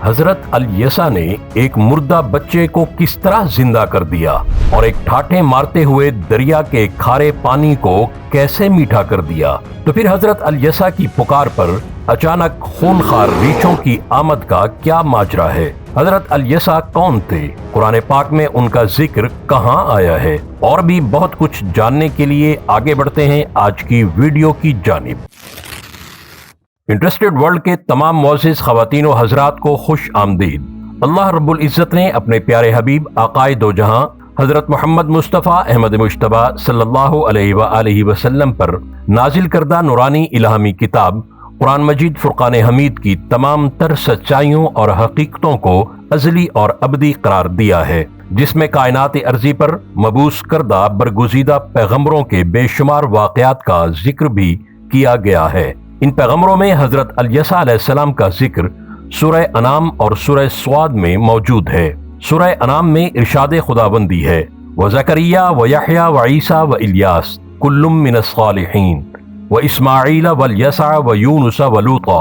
حضرت الیسع نے ایک مردہ بچے کو کس طرح زندہ کر دیا اور ایک ٹھاٹھے مارتے ہوئے دریا کے کھارے پانی کو کیسے میٹھا کر دیا؟ تو پھر حضرت الیسع کی پکار پر اچانک خونخوار ریچھوں کی آمد کا کیا ماجرا ہے؟ حضرت الیسع کون تھے؟ قرآن پاک میں ان کا ذکر کہاں آیا ہے؟ اور بھی بہت کچھ جاننے کے لیے آگے بڑھتے ہیں آج کی ویڈیو کی جانب۔ انٹرسٹڈ ورلڈ کے تمام معزز خواتین و حضرات کو خوش آمدید۔ اللہ رب العزت نے اپنے پیارے حبیب آقائے دو جہاں حضرت محمد مصطفیٰ احمد مجتبیٰ صلی اللہ علیہ وآلہ وسلم پر نازل کردہ نورانی الہامی کتاب قرآن مجید فرقان حمید کی تمام تر سچائیوں اور حقیقتوں کو ازلی اور ابدی قرار دیا ہے، جس میں کائنات ارضی پر مبعوث کردہ برگزیدہ پیغمبروں کے بے شمار واقعات کا ذکر بھی کیا گیا ہے۔ ان پیغمبروں میں حضرت الیسع علیہ السلام کا ذکر سورہ انعام اور سورہ صاد میں موجود ہے۔ سورہ انعام میں ارشاد خداوندی ہے وَزَكَرِيَّا وَيَحْيَا وَعِيسَى وَإِلْيَاسَ كُلٌّ مِّنَ الصَّالِحِينَ وَإِسْمَاعِيلَ وَالْيَسَعَ وَيُونُسَ وَلُوطًا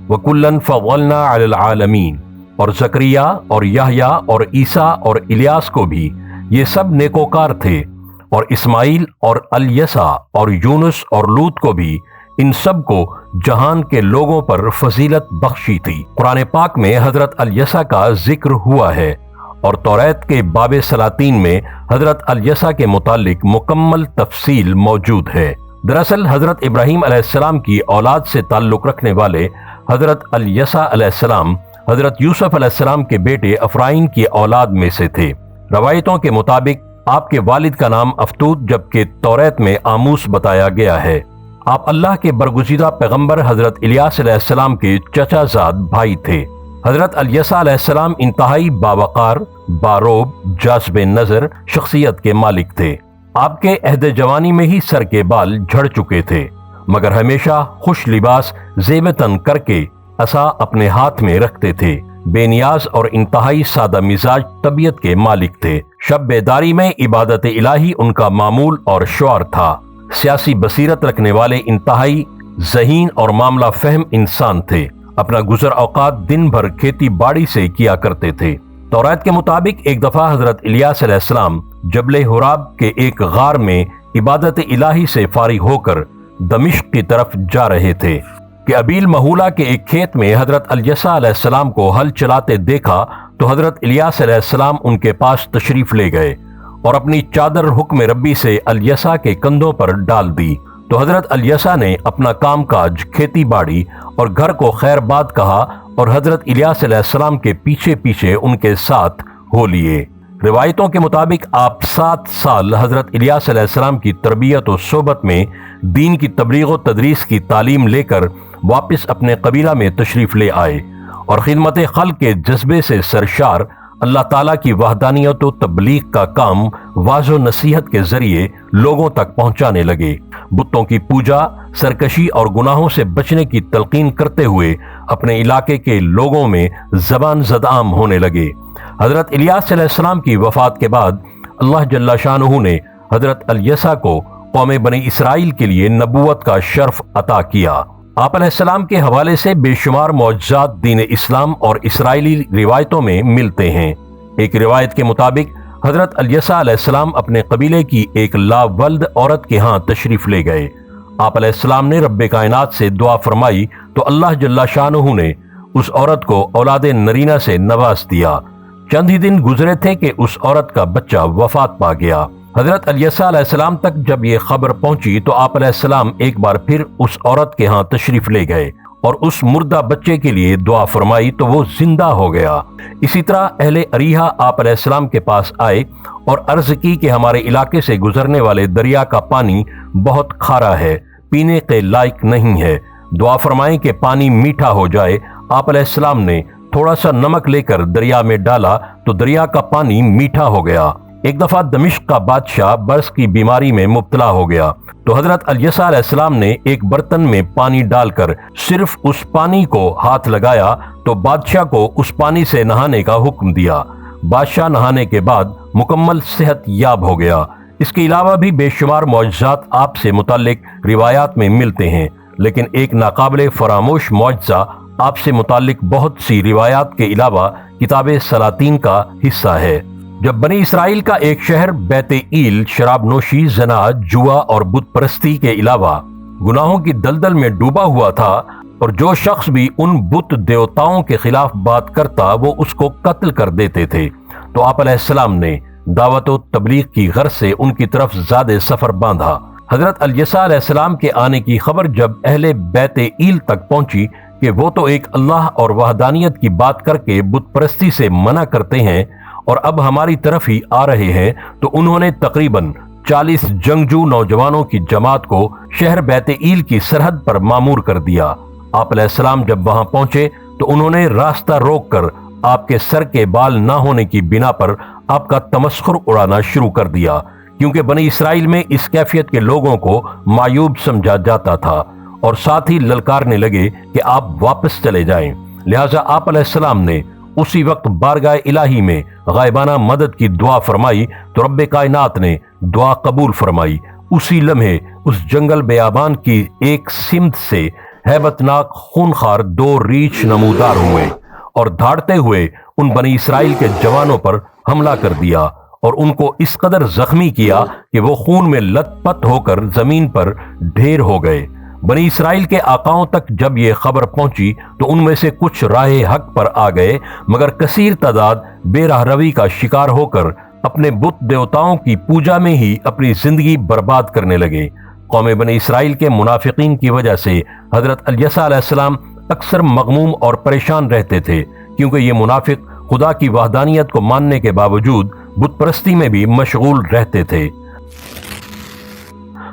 وَكُلًّا فَضَّلْنَا عَلَى الْعَالَمِينَ، اور زکریا اور یحییٰ اور عیسیٰ اور الیاس کو بھی، یہ سب نیکوکار تھے، اور اسماعیل اور الیسع اور یونس اور لوط کو بھی، ان سب کو جہان کے لوگوں پر فضیلت بخشی تھی۔ قرآن پاک میں حضرت الیسع کا ذکر ہوا ہے، اور توریت کے باب سلاطین میں حضرت الیسع کے متعلق مکمل تفصیل موجود ہے۔ دراصل حضرت ابراہیم علیہ السلام کی اولاد سے تعلق رکھنے والے حضرت الیسع علیہ السلام حضرت یوسف علیہ السلام کے بیٹے افرائیم کی اولاد میں سے تھے۔ روایتوں کے مطابق آپ کے والد کا نام افطود جبکہ توریت میں آموس بتایا گیا ہے۔ آپ اللہ کے برگزیدہ پیغمبر حضرت الیاس علیہ السلام کے چچا زاد بھائی تھے۔ حضرت الیسع علیہ السلام انتہائی باوقار، باروب، جاذب نظر شخصیت کے مالک تھے۔ آپ کے عہد جوانی میں ہی سر کے بال جھڑ چکے تھے، مگر ہمیشہ خوش لباس زیب تن کر کے عصا اپنے ہاتھ میں رکھتے تھے۔ بے نیاز اور انتہائی سادہ مزاج طبیعت کے مالک تھے۔ شب بیداری میں عبادت الہی ان کا معمول اور شعار تھا۔ سیاسی بصیرت رکھنے والے انتہائی ذہین اور معاملہ فہم انسان تھے۔ اپنا گزر اوقات دن بھر کھیتی باڑی سے کیا کرتے تھے۔ توریت کے مطابق ایک دفعہ حضرت الیاس علیہ السلام جبل حراب کے ایک غار میں عبادت الہی سے فارغ ہو کر دمشق کی طرف جا رہے تھے کہ ابیل مہولہ کے ایک کھیت میں حضرت الیسع علیہ السلام کو ہل چلاتے دیکھا تو حضرت الیاس علیہ السلام ان کے پاس تشریف لے گئے اور اپنی چادر حکم ربی سے الیسع کے کندھوں پر ڈال دی تو حضرت الیسع نے اپنا کام کاج، کھیتی باڑی اور گھر کو خیر باد کہا اور حضرت الیاس علیہ السلام کے پیچھے پیچھے ان کے ساتھ ہو لیے۔ روایتوں کے مطابق آپ 7 سال حضرت الیاس علیہ السلام کی تربیت و صحبت میں دین کی تبلیغ و تدریس کی تعلیم لے کر واپس اپنے قبیلہ میں تشریف لے آئے اور خدمت خلق کے جذبے سے سرشار اللہ تعالیٰ کی وحدانیت و تبلیغ کا کام واعظ و نصیحت کے ذریعے لوگوں تک پہنچانے لگے۔ بتوں کی پوجا، سرکشی اور گناہوں سے بچنے کی تلقین کرتے ہوئے اپنے علاقے کے لوگوں میں زبان زد عام ہونے لگے۔ حضرت الیاس علیہ السلام کی وفات کے بعد اللہ جل شانہ نے حضرت الیسع کو قوم بنی اسرائیل کے لیے نبوت کا شرف عطا کیا۔ آپ علیہ السلام کے حوالے سے بے شمار معجزات دین اسلام اور اسرائیلی روایتوں میں ملتے ہیں۔ ایک روایت کے مطابق حضرت الیسع علیہ السلام اپنے قبیلے کی ایک لاولد عورت کے ہاں تشریف لے گئے۔ آپ علیہ السلام نے رب کائنات سے دعا فرمائی تو اللہ جل شانہ نے اس عورت کو اولاد نرینہ سے نواز دیا۔ چند ہی دن گزرے تھے کہ اس عورت کا بچہ وفات پا گیا۔ حضرت الیسع علیہ السلام تک جب یہ خبر پہنچی تو آپ علیہ السلام ایک بار پھر اس عورت کے ہاں تشریف لے گئے اور اس مردہ بچے کے لیے دعا فرمائی تو وہ زندہ ہو گیا۔ اسی طرح اہل اریحا آپ علیہ السلام کے پاس آئے اور عرض کی کہ ہمارے علاقے سے گزرنے والے دریا کا پانی بہت کھارا ہے، پینے کے لائق نہیں ہے، دعا فرمائیں کہ پانی میٹھا ہو جائے۔ آپ علیہ السلام نے تھوڑا سا نمک لے کر دریا میں ڈالا تو دریا کا پانی میٹھا ہو گیا۔ ایک دفعہ دمشق کا بادشاہ برص کی بیماری میں مبتلا ہو گیا تو حضرت الیسع علیہ السلام نے ایک برتن میں پانی ڈال کر صرف اس پانی کو ہاتھ لگایا تو بادشاہ کو اس پانی سے نہانے کا حکم دیا۔ بادشاہ نہانے کے بعد مکمل صحت یاب ہو گیا۔ اس کے علاوہ بھی بے شمار معجزات آپ سے متعلق روایات میں ملتے ہیں، لیکن ایک ناقابل فراموش معجزہ آپ سے متعلق بہت سی روایات کے علاوہ کتاب سلاطین کا حصہ ہے۔ جب بنی اسرائیل کا ایک شہر بیت ایل شراب نوشی، زنا، جوا اور بت پرستی کے علاوہ گناہوں کی دلدل میں ڈوبا ہوا تھا، اور جو شخص بھی ان بت دیوتاؤں کے خلاف بات کرتا وہ اس کو قتل کر دیتے تھے، تو آپ علیہ السلام نے دعوت و تبلیغ کی غرض سے ان کی طرف زیادہ سفر باندھا۔ حضرت عیسیٰ علیہ السلام کے آنے کی خبر جب اہل بیت ایل تک پہنچی کہ وہ تو ایک اللہ اور وحدانیت کی بات کر کے بت پرستی سے منع کرتے ہیں اور اب ہماری طرف ہی آ رہے ہیں، تو انہوں نے تقریباً 40 جنگجو نوجوانوں کی جماعت کو شہر بیت ایل کی سرحد پر مامور کر دیا۔ آپ علیہ السلام جب وہاں پہنچے تو انہوں نے راستہ روک کر آپ کے سر کے بال نہ ہونے کی بنا پر آپ کا تمسخر اڑانا شروع کر دیا، کیونکہ بنی اسرائیل میں اس کیفیت کے لوگوں کو معیوب سمجھا جاتا تھا، اور ساتھ ہی للکارنے لگے کہ آپ واپس چلے جائیں۔ لہٰذا آپ علیہ السلام نے اسی وقت بارگاہ الہی میں غائبانہ مدد کی دعا فرمائی تو رب کائنات نے دعا قبول فرمائی۔ اسی لمحے اس جنگل بیابان کی ایک سمت سے ہیبتناک خونخوار 2 ریچھ نمودار ہوئے اور دھاڑتے ہوئے ان بنی اسرائیل کے جوانوں پر حملہ کر دیا اور ان کو اس قدر زخمی کیا کہ وہ خون میں لت پت ہو کر زمین پر ڈھیر ہو گئے۔ بنی اسرائیل کے آقاؤں تک جب یہ خبر پہنچی تو ان میں سے کچھ راہ حق پر آ گئے، مگر کثیر تعداد بے راہ روی کا شکار ہو کر اپنے بت دیوتاؤں کی پوجا میں ہی اپنی زندگی برباد کرنے لگے۔ قوم بنی اسرائیل کے منافقین کی وجہ سے حضرت عیسیٰ علیہ السلام اکثر مغموم اور پریشان رہتے تھے، کیونکہ یہ منافق خدا کی وحدانیت کو ماننے کے باوجود بت پرستی میں بھی مشغول رہتے تھے۔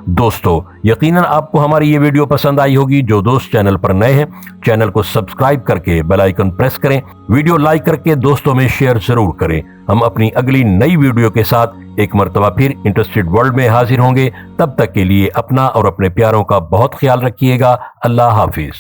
دوستو، یقیناً آپ کو ہماری یہ ویڈیو پسند آئی ہوگی۔ جو دوست چینل پر نئے ہیں چینل کو سبسکرائب کر کے بیل آئیکن پریس کریں، ویڈیو لائک کر کے دوستوں میں شیئر ضرور کریں۔ ہم اپنی اگلی نئی ویڈیو کے ساتھ ایک مرتبہ پھر انٹرسٹڈ ورلڈ میں حاضر ہوں گے۔ تب تک کے لیے اپنا اور اپنے پیاروں کا بہت خیال رکھیے گا۔ اللہ حافظ۔